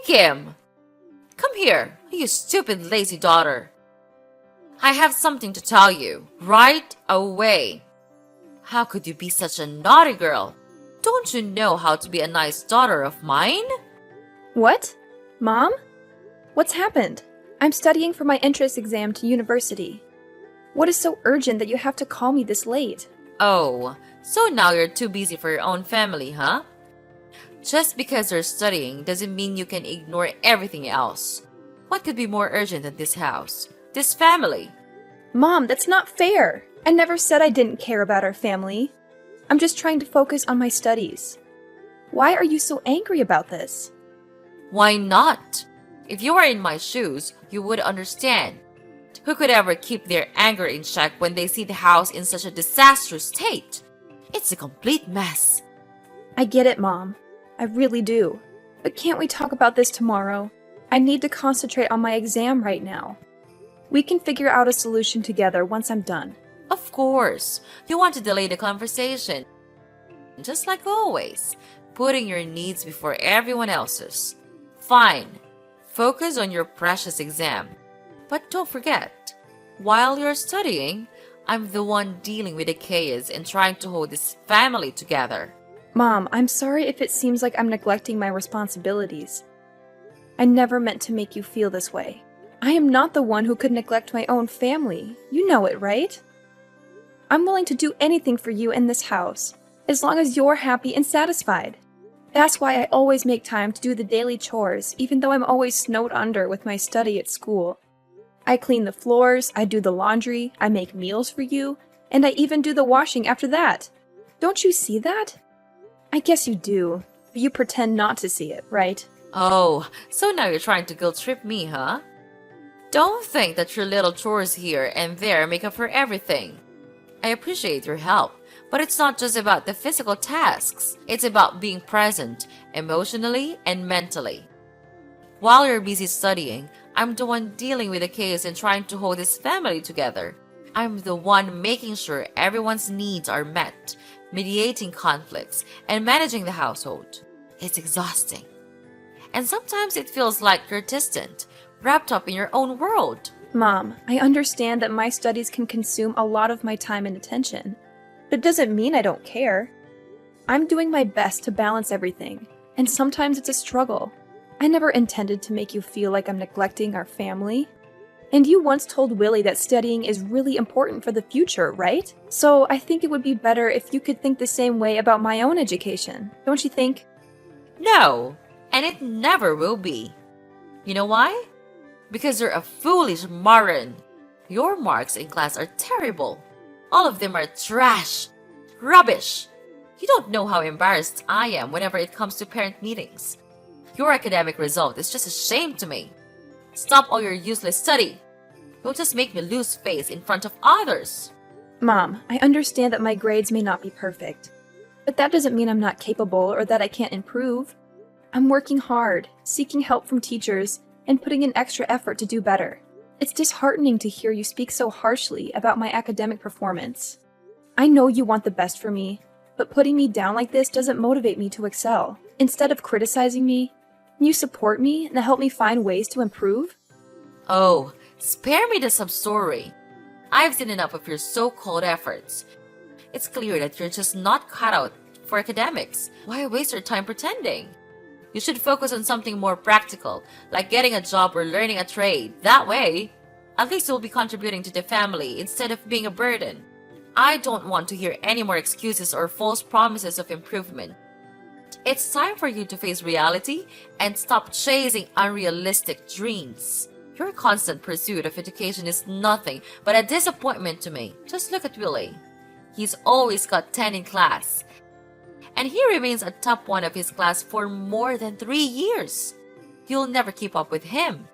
Kim! Come here, you stupid lazy daughter. I have something to tell you, right away. How could you be such a naughty girl? Don't you know how to be a nice daughter of mine? What? Mom? What's happened? I'm studying for my entrance exam to university. What is so urgent that you have to call me this late? Oh, so now you're too busy for your own family, huh? Just because you're studying doesn't mean you can ignore everything else. What could be more urgent than this house, this family? Mom, that's not fair. I never said I didn't care about our family. I'm just trying to focus on my studies. Why are you so angry about this? Why not? If you were in my shoes, you would understand. Who could ever keep their anger in check when they see the house in such a disastrous state? It's a complete mess. I get it, Mom. I really do. But can't we talk about this tomorrow? I need to concentrate on my exam right now. We can figure out a solution together once I'm done. Of course, you want to delay the conversation. Just like always, putting your needs before everyone else's. Fine, focus on your precious exam. But don't forget, while you're studying, I'm the one dealing with the chaos and trying to hold this family together. Mom, I'm sorry if it seems like I'm neglecting my responsibilities. I never meant to make you feel this way. I am not the one who could neglect my own family. You know it, right? I'm willing to do anything for you in this house, as long as you're happy and satisfied. That's why I always make time to do the daily chores, even though I'm always snowed under with my study at school. I clean the floors, I do the laundry, I make meals for you, and I even do the washing after that. Don't you see that? I guess you do, but you pretend not to see it, right? Oh, so now you're trying to guilt trip me, huh? Don't think that your little chores here and there make up for everything. I appreciate your help, but it's not just about the physical tasks. It's about being present, emotionally and mentally. While you're busy studying, I'm the one dealing with the chaos and trying to hold this family together. I'm the one making sure everyone's needs are met, mediating conflicts, and managing the household. It's exhausting. And sometimes it feels like you're distant, wrapped up in your own world. Mom, I understand that my studies can consume a lot of my time and attention, but it doesn't mean I don't care. I'm doing my best to balance everything, and sometimes it's a struggle. I never intended to make you feel like I'm neglecting our family. And you once told Willie that studying is really important for the future, right? So I think it would be better if you could think the same way about my own education, don't you think? No, and it never will be. You know why? Because you're a foolish moron. Your marks in class are terrible. All of them are trash. Rubbish. You don't know how embarrassed I am whenever it comes to parent meetings. Your academic result is just a shame to me. Stop all your useless study. You'll just make me lose face in front of others. Mom, I understand that my grades may not be perfect, but that doesn't mean I'm not capable or that I can't improve. I'm working hard, seeking help from teachers, and putting in extra effort to do better. It's disheartening to hear you speak so harshly about my academic performance. I know you want the best for me, but putting me down like this doesn't motivate me to excel. Instead of criticizing me, can you support me and help me find ways to improve? Oh, spare me the sub-story. I've seen enough of your so-called efforts. It's clear that you're just not cut out for academics. Why waste your time pretending? You should focus on something more practical, like getting a job or learning a trade. That way, at least you'll be contributing to the family instead of being a burden. I don't want to hear any more excuses or false promises of improvement. It's time for you to face reality and stop chasing unrealistic dreams. Your constant pursuit of education is nothing but a disappointment to me. Just look at Willie. He's always got 10 in class. And he remains a top one of his class for more than 3 years. You'll never keep up with him.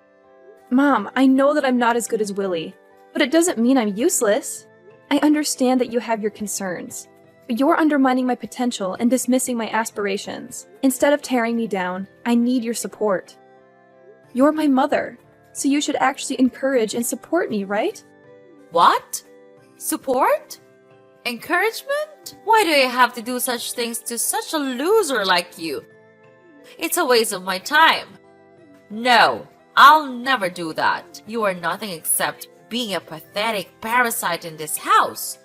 Mom, I know that I'm not as good as Willie, but it doesn't mean I'm useless. I understand that you have your concerns, but you're undermining my potential and dismissing my aspirations. Instead of tearing me down, I need your support. You're my mother, so you should actually encourage and support me, right? What? Support? Encouragement? Why do I have to do such things to such a loser like you? It's a waste of my time. No, I'll never do that. You are nothing except being a pathetic parasite in this house.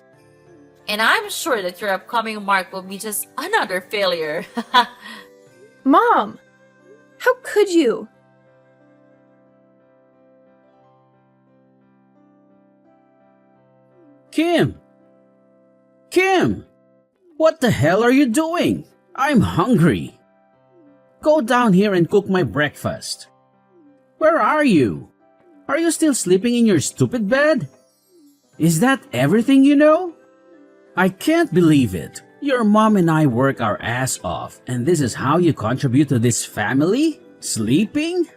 And I'm sure that your upcoming mark will be just another failure. Mom! How could you? Kim! Kim! What the hell are you doing? I'm hungry. Go down here and cook my breakfast. Where are you? Are you still sleeping in your stupid bed? Is that everything you know? I can't believe it. Your mom and I work our ass off, and this is how you contribute to this family? Sleeping?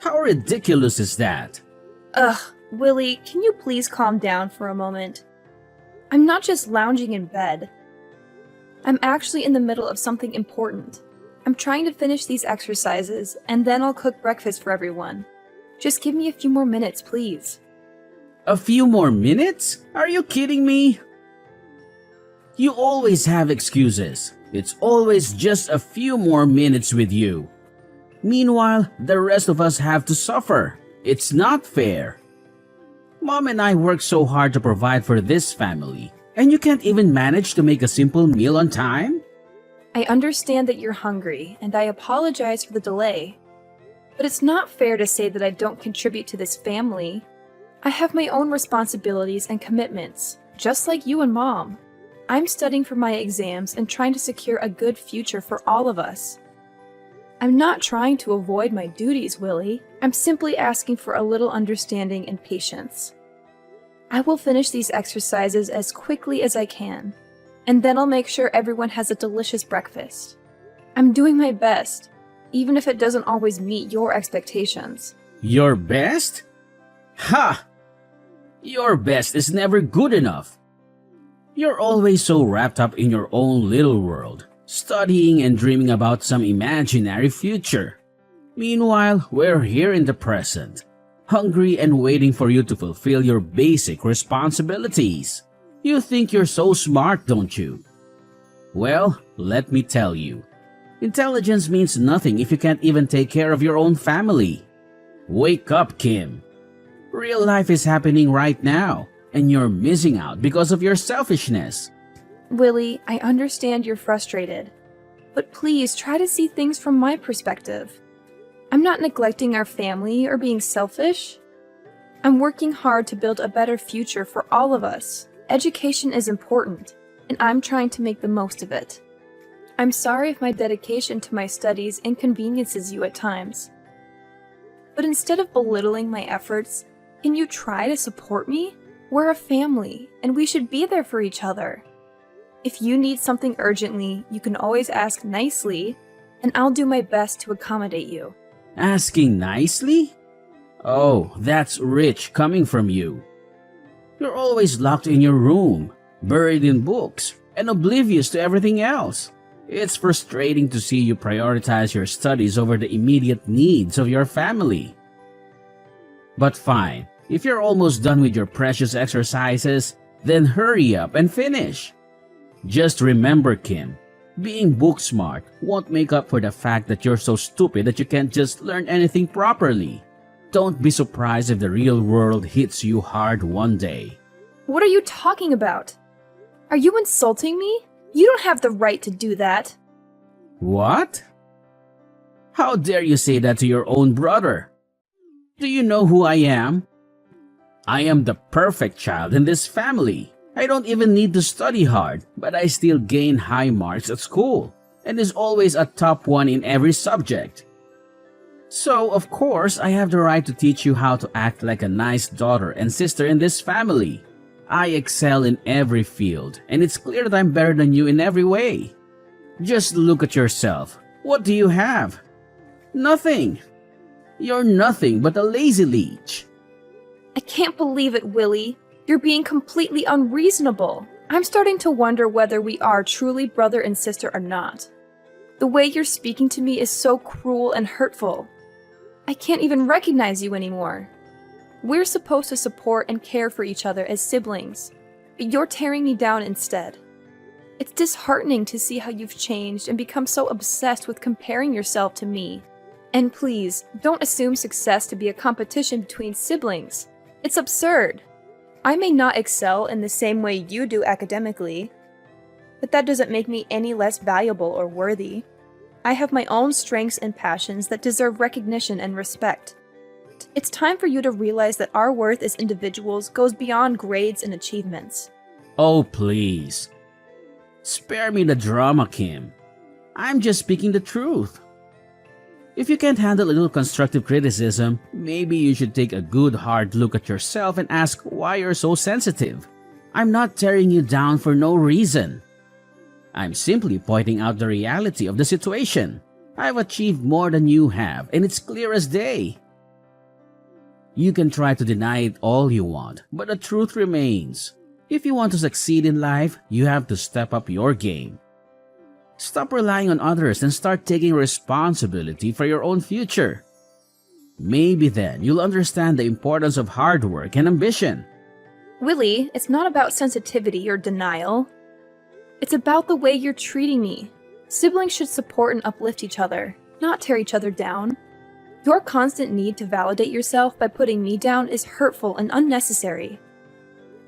How ridiculous is that? Ugh, Willie, can you please calm down for a moment? I'm not just lounging in bed. I'm actually in the middle of something important. I'm trying to finish these exercises, and then I'll cook breakfast for everyone. Just give me a few more minutes, please. A few more minutes? Are you kidding me? You always have excuses. It's always just a few more minutes with you. Meanwhile, the rest of us have to suffer. It's not fair. Mom and I work so hard to provide for this family, and you can't even manage to make a simple meal on time? I understand that you're hungry, and I apologize for the delay. But it's not fair to say that I don't contribute to this family. I have my own responsibilities and commitments, just like you and Mom. I'm studying for my exams and trying to secure a good future for all of us. I'm not trying to avoid my duties, Willie. I'm simply asking for a little understanding and patience. I will finish these exercises as quickly as I can, and then I'll make sure everyone has a delicious breakfast. I'm doing my best, even if it doesn't always meet your expectations. Your best? Ha! Your best is never good enough. You're always so wrapped up in your own little world, studying and dreaming about some imaginary future. Meanwhile, we're here in the present, hungry and waiting for you to fulfill your basic responsibilities. You think you're so smart, don't you? Well, let me tell you. Intelligence means nothing if you can't even take care of your own family. Wake up, Kim. Real life is happening right now, and you're missing out because of your selfishness. Willie, I understand you're frustrated, but please try to see things from my perspective. I'm not neglecting our family or being selfish. I'm working hard to build a better future for all of us. Education is important, and I'm trying to make the most of it. I'm sorry if my dedication to my studies inconveniences you at times. But instead of belittling my efforts, can you try to support me? We're a family, and we should be there for each other. If you need something urgently, you can always ask nicely, and I'll do my best to accommodate you. Asking nicely? Oh, that's rich coming from you. You're always locked in your room, buried in books, and oblivious to everything else. It's frustrating to see you prioritize your studies over the immediate needs of your family. But fine, if you're almost done with your precious exercises, then hurry up and finish. Just remember, Kim, being book smart won't make up for the fact that you're so stupid that you can't just learn anything properly. Don't be surprised if the real world hits you hard one day. What are you talking about? Are you insulting me? You don't have the right to do that. What? How dare you say that to your own brother? Do you know who I am? I am the perfect child in this family. I don't even need to study hard, but I still gain high marks at school and is always a top one in every subject. So, of course, I have the right to teach you how to act like a nice daughter and sister in this family. I excel in every field, and it's clear that I'm better than you in every way. Just look at yourself. What do you have? Nothing. You're nothing but a lazy leech. I can't believe it, Willie. You're being completely unreasonable. I'm starting to wonder whether we are truly brother and sister or not. The way you're speaking to me is so cruel and hurtful. I can't even recognize you anymore. We're supposed to support and care for each other as siblings, but you're tearing me down instead. It's disheartening to see how you've changed and become so obsessed with comparing yourself to me. And please, don't assume success to be a competition between siblings. It's absurd. I may not excel in the same way you do academically, but that doesn't make me any less valuable or worthy. I have my own strengths and passions that deserve recognition and respect. It's time for you to realize that our worth as individuals goes beyond grades and achievements. Oh, please. Spare me the drama, Kim. I'm just speaking the truth. If you can't handle a little constructive criticism, maybe you should take a good hard look at yourself and ask why you're so sensitive. I'm not tearing you down for no reason. I'm simply pointing out the reality of the situation. I've achieved more than you have, and it's clear as day. You can try to deny it all you want, but the truth remains. If you want to succeed in life, you have to step up your game. Stop relying on others and start taking responsibility for your own future. Maybe then you'll understand the importance of hard work and ambition. Willie, it's not about sensitivity or denial. It's about the way you're treating me. Siblings should support and uplift each other, not tear each other down. Your constant need to validate yourself by putting me down is hurtful and unnecessary.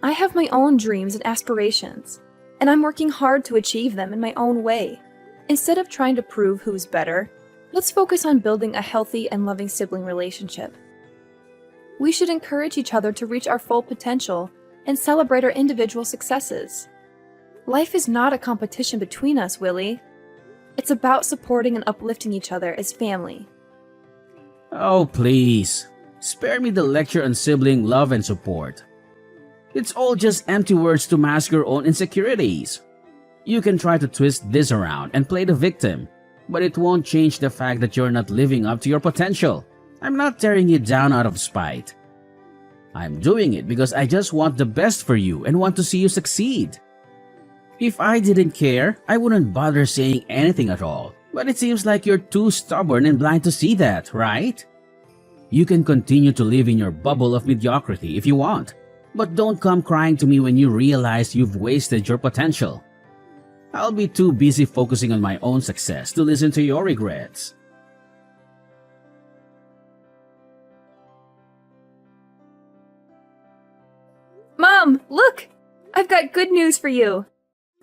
I have my own dreams and aspirations, and I'm working hard to achieve them in my own way. Instead of trying to prove who's better, let's focus on building a healthy and loving sibling relationship. We should encourage each other to reach our full potential and celebrate our individual successes. Life is not a competition between us, Willie. It's about supporting and uplifting each other as family. Oh, please. Spare me the lecture on sibling love and support. It's all just empty words to mask your own insecurities. You can try to twist this around and play the victim, but it won't change the fact that you're not living up to your potential. I'm not tearing you down out of spite. I'm doing it because I just want the best for you and want to see you succeed. If I didn't care, I wouldn't bother saying anything at all. But it seems like you're too stubborn and blind to see that, right? You can continue to live in your bubble of mediocrity if you want, but don't come crying to me when you realize you've wasted your potential. I'll be too busy focusing on my own success to listen to your regrets. Mom, look! I've got good news for you.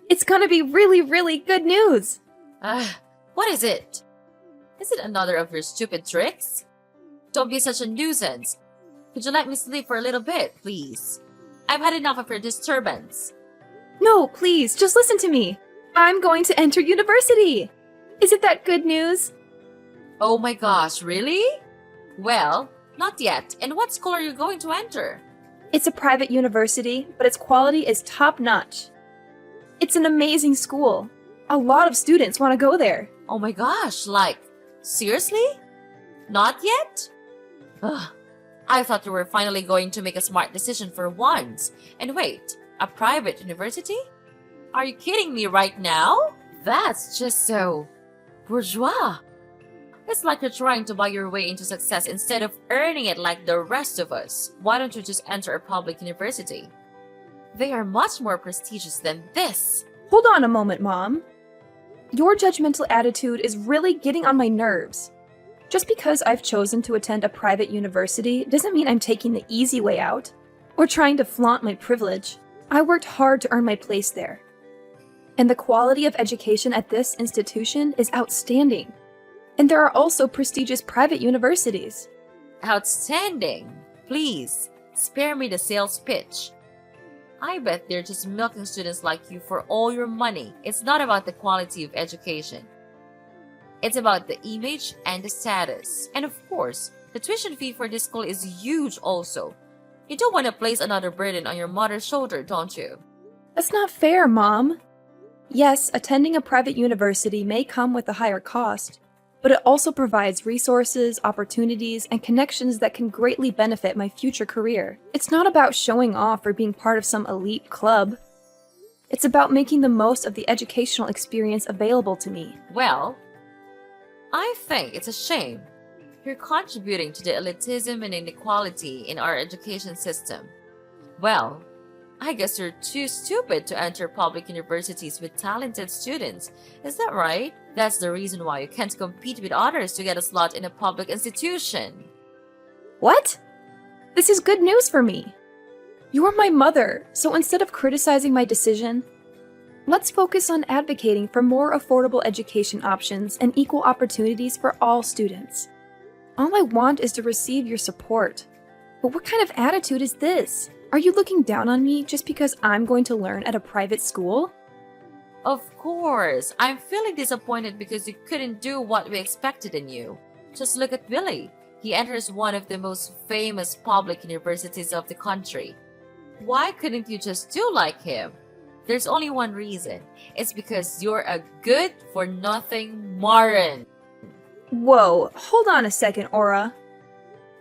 It's gonna be really, really good news. What is it? Is it another of your stupid tricks? Don't be such a nuisance. Could you let me sleep for a little bit, please? I've had enough of your disturbance. No, please, just listen to me. I'm going to enter university. Is it that good news? Oh my gosh, really? Well, not yet. And what school are you going to enter? It's a private university, but its quality is top-notch. It's an amazing school. A lot of students want to go there. Oh my gosh, like, seriously? Not yet? Ugh, I thought you were finally going to make a smart decision for once. And wait, a private university? Are you kidding me right now? That's just so bourgeois. It's like you're trying to buy your way into success instead of earning it like the rest of us. Why don't you just enter a public university? They are much more prestigious than this. Hold on a moment, Mom. Your judgmental attitude is really getting on my nerves. Just because I've chosen to attend a private university doesn't mean I'm taking the easy way out or trying to flaunt my privilege. I worked hard to earn my place there. And the quality of education at this institution is outstanding. And there are also prestigious private universities. Outstanding. Please, spare me the sales pitch. I bet they're just milking students like you for all your money. It's not about the quality of education. It's about the image and the status. And of course, the tuition fee for this school is huge also. You don't want to place another burden on your mother's shoulder, don't you? That's not fair, Mom. Yes, attending a private university may come with a higher cost, but it also provides resources, opportunities, and connections that can greatly benefit my future career. It's not about showing off or being part of some elite club. It's about making the most of the educational experience available to me. Well, I think it's a shame. You're contributing to the elitism and inequality in our education system. Well, I guess you're too stupid to enter public universities with talented students. Is that right? That's the reason why you can't compete with others to get a slot in a public institution. What? This is good news for me. You are my mother, so instead of criticizing my decision, let's focus on advocating for more affordable education options and equal opportunities for all students. All I want is to receive your support. But what kind of attitude is this? Are you looking down on me just because I'm going to learn at a private school? Of course, I'm feeling disappointed because you couldn't do what we expected in you. Just look at Billy. He enters one of the most famous public universities of the country. Why couldn't you just do like him? There's only one reason. It's because you're a good-for-nothing moron. Whoa, hold on a second, Aura.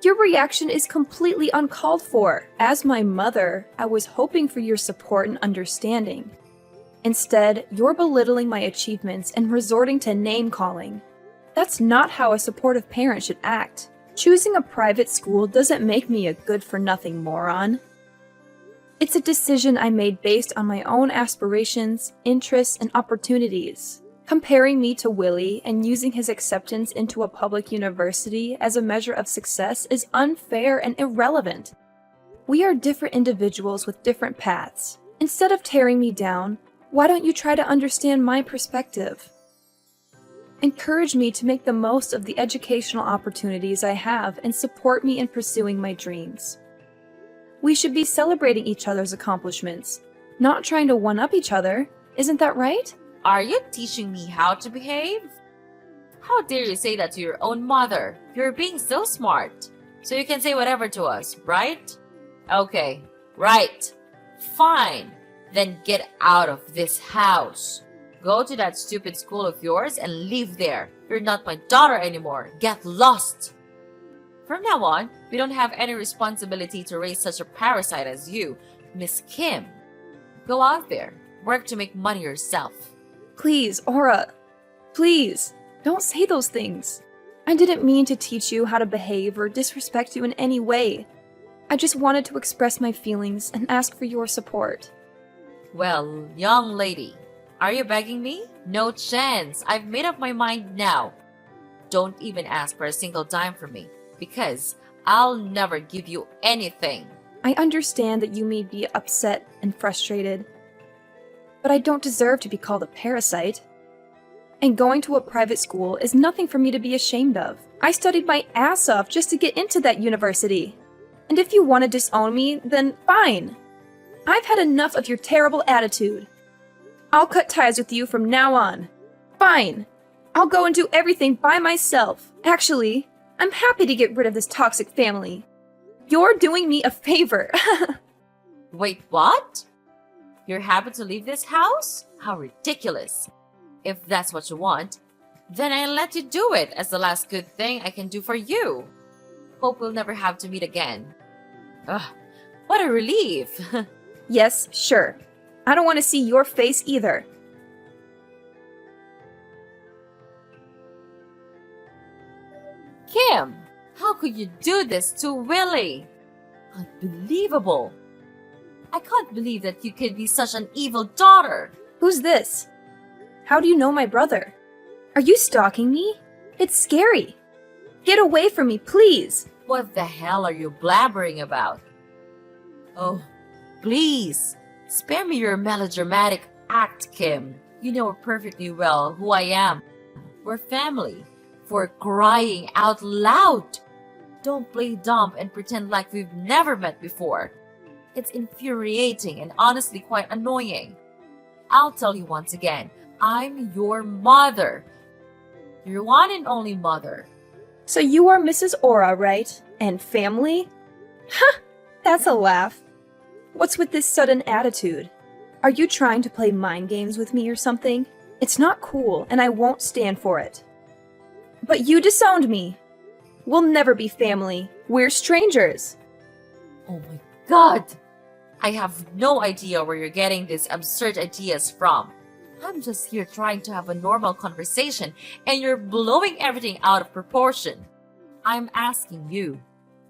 Your reaction is completely uncalled for. As my mother, I was hoping for your support and understanding. Instead, you're belittling my achievements and resorting to name-calling. That's not how a supportive parent should act. Choosing a private school doesn't make me a good-for-nothing moron. It's a decision I made based on my own aspirations, interests, and opportunities. Comparing me to Willie and using his acceptance into a public university as a measure of success is unfair and irrelevant. We are different individuals with different paths. Instead of tearing me down, why don't you try to understand my perspective? Encourage me to make the most of the educational opportunities I have and support me in pursuing my dreams. We should be celebrating each other's accomplishments, not trying to one-up each other. Isn't that right? Are you teaching me how to behave? How dare you say that to your own mother? You're being so smart. So you can say whatever to us, right? Okay, right. Fine. Then get out of this house. Go to that stupid school of yours and live there. You're not my daughter anymore. Get lost. From now on, we don't have any responsibility to raise such a parasite as you, Miss Kim. Go out there. Work to make money yourself. Please, Aura. Please, don't say those things. I didn't mean to teach you how to behave or disrespect you in any way. I just wanted to express my feelings and ask for your support. Well, young lady, are you begging me? No chance. I've made up my mind now. Don't even ask for a single dime from me, because I'll never give you anything. I understand that you may be upset and frustrated, but I don't deserve to be called a parasite. And going to a private school is nothing for me to be ashamed of. I studied my ass off just to get into that university. And if you want to disown me, then fine. I've had enough of your terrible attitude. I'll cut ties with you from now on. Fine. I'll go and do everything by myself. Actually, I'm happy to get rid of this toxic family. You're doing me a favor. Wait, what? You're happy to leave this house? How ridiculous. If that's what you want, then I'll let you do it as the last good thing I can do for you. Hope we'll never have to meet again. Ugh, what a relief. Yes, sure. I don't want to see your face either. Kim, how could you do this to Willie? Unbelievable. I can't believe that you could be such an evil daughter. Who's this? How do you know my brother? Are you stalking me? It's scary. Get away from me, please. What the hell are you blabbering about? Oh, please, spare me your melodramatic act, Kim. You know perfectly well who I am. We're family. For crying out loud. Don't play dumb and pretend like we've never met before. It's infuriating and honestly quite annoying. I'll tell you once again, I'm your mother. Your one and only mother. So you are Mrs. Aura, right? And family? Ha! That's a laugh. What's with this sudden attitude? Are you trying to play mind games with me or something? It's not cool, and I won't stand for it. But you disowned me. We'll never be family. We're strangers. Oh my god! I have no idea where you're getting these absurd ideas from. I'm just here trying to have a normal conversation, and you're blowing everything out of proportion. I'm asking you,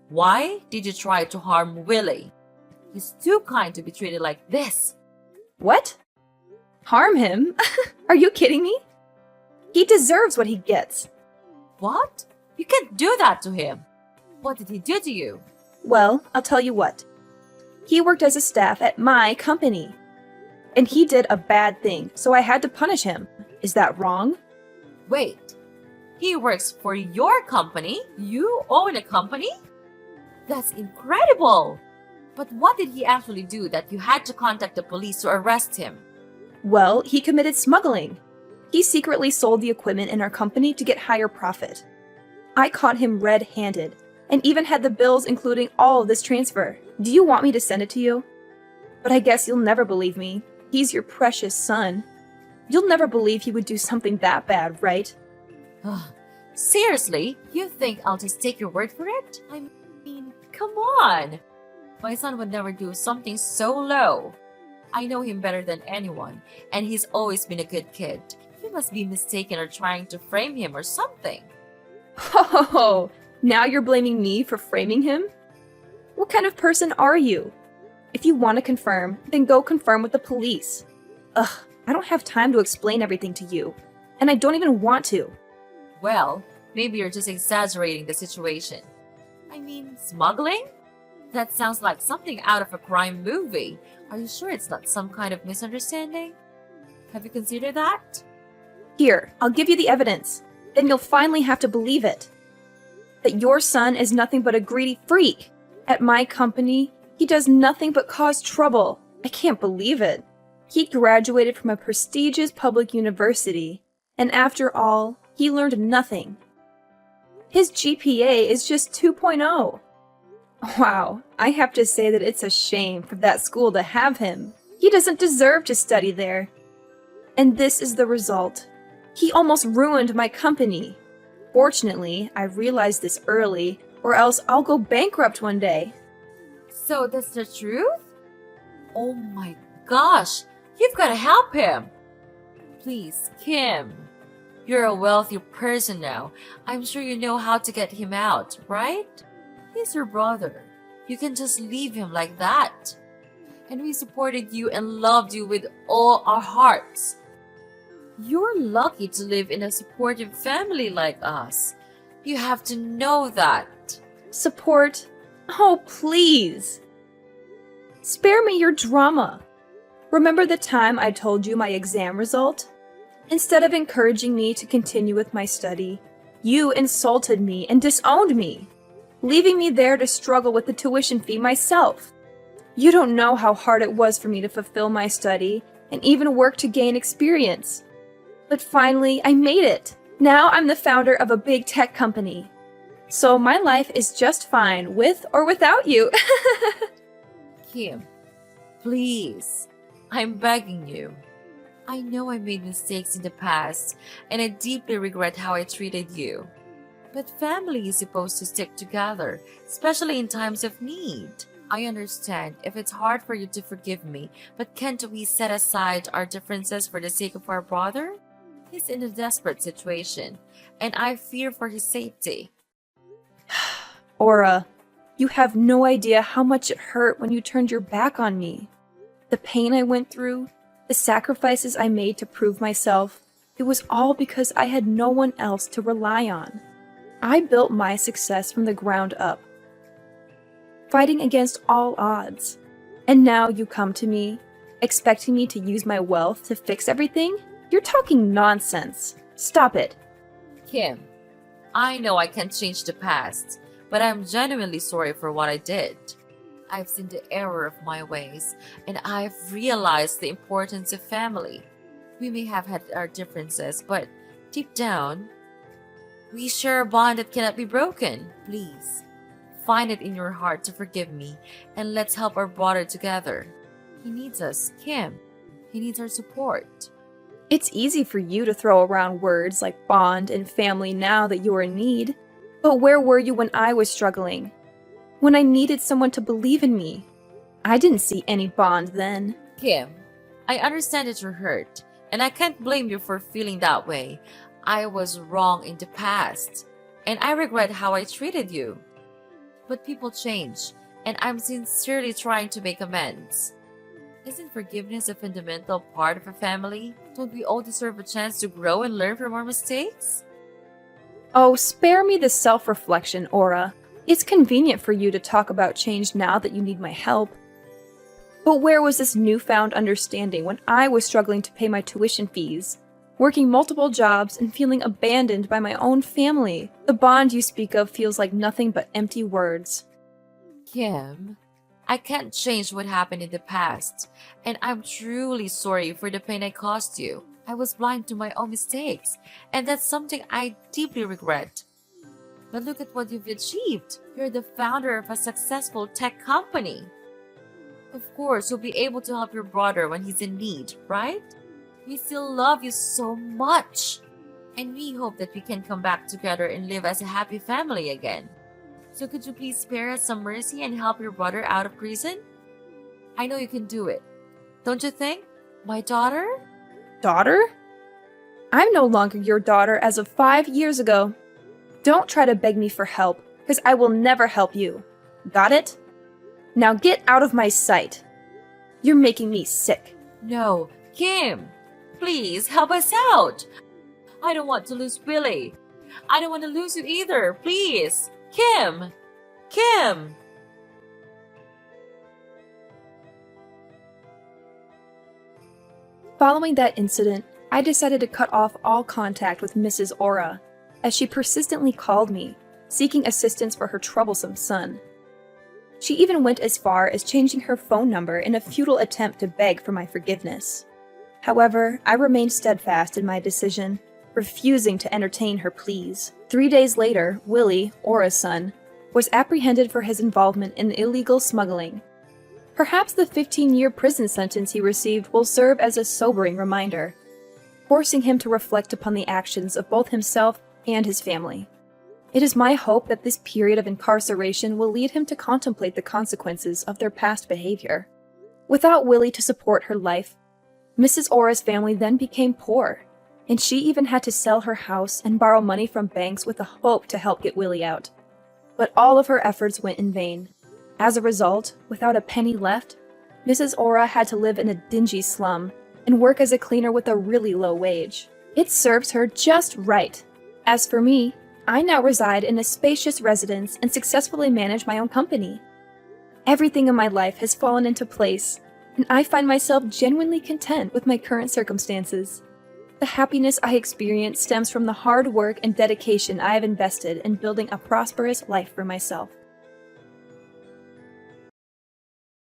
why did you try to harm Willie? He's too kind to be treated like this. What? Harm him? Are you kidding me? He deserves what he gets. What? You can't do that to him. What did he do to you? Well, I'll tell you what. He worked as a staff at my company. And he did a bad thing, so I had to punish him. Is that wrong? Wait, he works for your company? You own a company? That's incredible! But what did he actually do that you had to contact the police to arrest him? Well, he committed smuggling. He secretly sold the equipment in our company to get higher profit. I caught him red-handed, and even had the bills including all of this transfer. Do you want me to send it to you? But I guess you'll never believe me. He's your precious son. You'll never believe he would do something that bad, right? Seriously? You think I'll just take your word for it? I mean, come on! My son would never do something so low. I know him better than anyone, and he's always been a good kid. You must be mistaken or trying to frame him or something. Oh, now you're blaming me for framing him? What kind of person are you? If you want to confirm, then go confirm with the police. Ugh, I don't have time to explain everything to you, and I don't even want to. Well, maybe you're just exaggerating the situation. I mean, smuggling? That sounds like something out of a crime movie. Are you sure it's not some kind of misunderstanding? Have you considered that? Here, I'll give you the evidence. Then you'll finally have to believe it. That your son is nothing but a greedy freak. At my company, he does nothing but cause trouble. I can't believe it. He graduated from a prestigious public university, and after all, he learned nothing. His GPA is just 2.0. Wow, I have to say that it's a shame for that school to have him. He doesn't deserve to study there. And this is the result. He almost ruined my company. Fortunately, I realized this early, or else I'll go bankrupt one day. So that's the truth? Oh my gosh, you've got to help him. Please, Kim. You're a wealthy person now. I'm sure you know how to get him out, right? He's your brother. You can just leave him like that. And we supported you and loved you with all our hearts. You're lucky to live in a supportive family like us. You have to know that. Support? Oh, please. Spare me your drama. Remember the time I told you my exam result? Instead of encouraging me to continue with my study, you insulted me and disowned me, leaving me there to struggle with the tuition fee myself. You don't know how hard it was for me to fulfill my study and even work to gain experience. But finally, I made it. Now I'm the founder of a big tech company. So my life is just fine with or without you. Kim, please. I'm begging you. I know I made mistakes in the past, and I deeply regret how I treated you. But family is supposed to stick together, especially in times of need. I understand if it's hard for you to forgive me, but can't we set aside our differences for the sake of our brother? He's in a desperate situation, and I fear for his safety. Aura, you have no idea how much it hurt when you turned your back on me. The pain I went through, the sacrifices I made to prove myself, it was all because I had no one else to rely on. I built my success from the ground up, fighting against all odds. And now you come to me, expecting me to use my wealth to fix everything? You're talking nonsense. Stop it. Kim, I know I can't change the past, but I'm genuinely sorry for what I did. I've seen the error of my ways, and I've realized the importance of family. We may have had our differences, but deep down, we share a bond that cannot be broken. Please, find it in your heart to forgive me, and let's help our brother together. He needs us, Kim. He needs our support. It's easy for you to throw around words like bond and family now that you're in need. But where were you when I was struggling? When I needed someone to believe in me? I didn't see any bond then. Kim, I understand that you're hurt, and I can't blame you for feeling that way. I was wrong in the past, and I regret how I treated you. But people change, and I'm sincerely trying to make amends. Isn't forgiveness a fundamental part of a family? Don't we all deserve a chance to grow and learn from our mistakes? Oh, spare me the self-reflection, Aura. It's convenient for you to talk about change now that you need my help. But where was this newfound understanding when I was struggling to pay my tuition fees, working multiple jobs and feeling abandoned by my own family? The bond you speak of feels like nothing but empty words. Kim, I can't change what happened in the past, and I'm truly sorry for the pain I caused you. I was blind to my own mistakes, and that's something I deeply regret. But look at what you've achieved. You're the founder of a successful tech company. Of course, you'll be able to help your brother when he's in need, right? We still love you so much, and we hope that we can come back together and live as a happy family again. So could you please spare us some mercy and help your brother out of prison? I know you can do it. Don't you think? My daughter? Daughter? I'm no longer your daughter as of 5 years ago. Don't try to beg me for help, because I will never help you. Got it? Now get out of my sight. You're making me sick. No, Kim, please help us out. I don't want to lose Billy. I don't want to lose you either. Please, Kim, Kim. Following that incident, I decided to cut off all contact with Mrs. Aura, as she persistently called me, seeking assistance for her troublesome son. She even went as far as changing her phone number in a futile attempt to beg for my forgiveness. However, I remained steadfast in my decision, refusing to entertain her pleas. 3 days later, Willie, Aura's son, was apprehended for his involvement in illegal smuggling. Perhaps the 15-year prison sentence he received will serve as a sobering reminder, forcing him to reflect upon the actions of both himself and his family. It is my hope that this period of incarceration will lead him to contemplate the consequences of their past behavior. Without Willie to support her life, Mrs. Aura's family then became poor, and she even had to sell her house and borrow money from banks with the hope to help get Willie out. But all of her efforts went in vain. As a result, without a penny left, Mrs. Aura had to live in a dingy slum and work as a cleaner with a really low wage. It serves her just right. As for me, I now reside in a spacious residence and successfully manage my own company. Everything in my life has fallen into place, and I find myself genuinely content with my current circumstances. The happiness I experience stems from the hard work and dedication I have invested in building a prosperous life for myself.